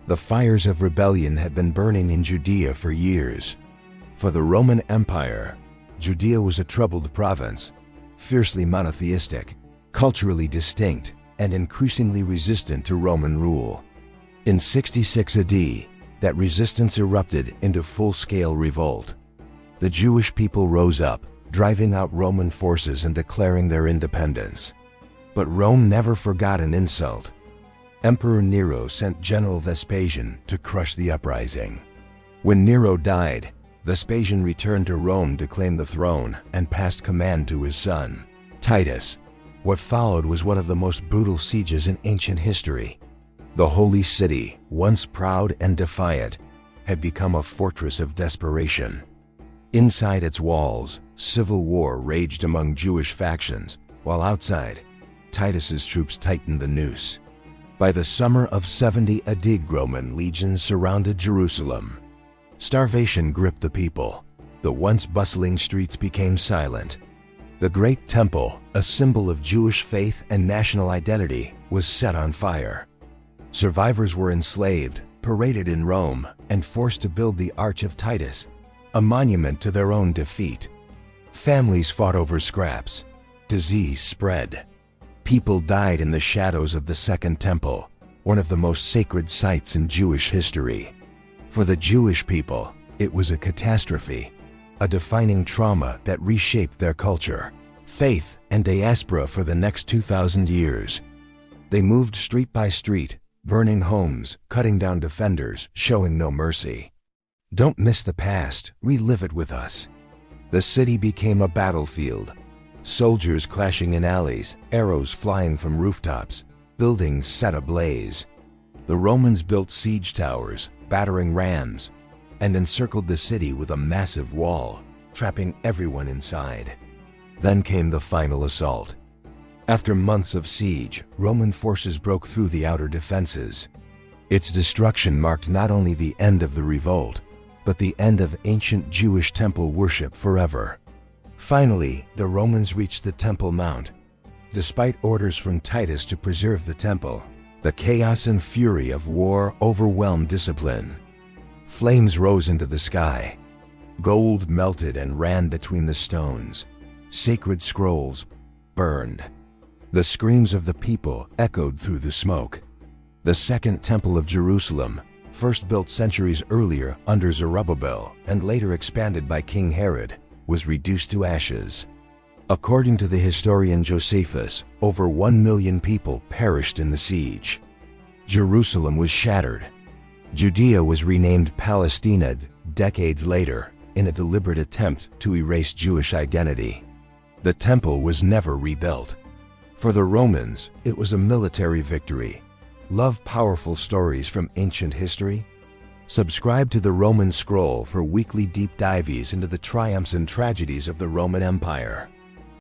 The fires of rebellion had been burning in Judea for years. For the Roman Empire, Judea was a troubled province, fiercely monotheistic, culturally distinct, and increasingly resistant to Roman rule. In 66 AD, that resistance erupted into full-scale revolt. The Jewish people rose up, driving out Roman forces and declaring their independence. But Rome never forgot an insult. Emperor Nero sent General Vespasian to crush the uprising. When Nero died, Vespasian returned to Rome to claim the throne and passed command to his son, Titus. What followed was one of the most brutal sieges in ancient history. The holy city, once proud and defiant, had become a fortress of desperation. Inside its walls, civil war raged among Jewish factions, while outside, Titus's troops tightened the noose. By the summer of 70 AD, Roman legions surrounded Jerusalem. Starvation gripped the people. The once bustling streets became silent. The Great Temple, a symbol of Jewish faith and national identity, was set on fire. Survivors were enslaved, paraded in Rome, and forced to build the Arch of Titus, a monument to their own defeat. Families fought over scraps. Disease spread. People died in the shadows of the Second Temple, one of the most sacred sites in Jewish history. For the Jewish people, it was a catastrophe, a defining trauma that reshaped their culture, faith, and diaspora for the next 2,000 years. They moved street by street, burning homes, cutting down defenders, showing no mercy. Don't miss the past, relive it with us. The city became a battlefield. Soldiers clashing in alleys, arrows flying from rooftops, buildings set ablaze. The Romans built siege towers, battering rams, and encircled the city with a massive wall, trapping everyone inside. Then came the final assault. After months of siege, Roman forces broke through the outer defenses. Its destruction marked not only the end of the revolt, but the end of ancient Jewish temple worship forever. Finally, the Romans reached the Temple Mount. Despite orders from Titus to preserve the temple, the chaos and fury of war overwhelmed discipline. Flames rose into the sky. Gold melted and ran between the stones. Sacred scrolls burned. The screams of the people echoed through the smoke. The Second Temple of Jerusalem, first built centuries earlier under Zerubbabel and later expanded by King Herod, was reduced to ashes. According to the historian Josephus, over 1 million people perished in the siege. Jerusalem was shattered. Judea was renamed Palestina decades later in a deliberate attempt to erase Jewish identity. The temple was never rebuilt. For the Romans, it was a military victory. Love powerful stories from ancient history? Subscribe to the Roman Scroll for weekly deep dives into the triumphs and tragedies of the Roman Empire.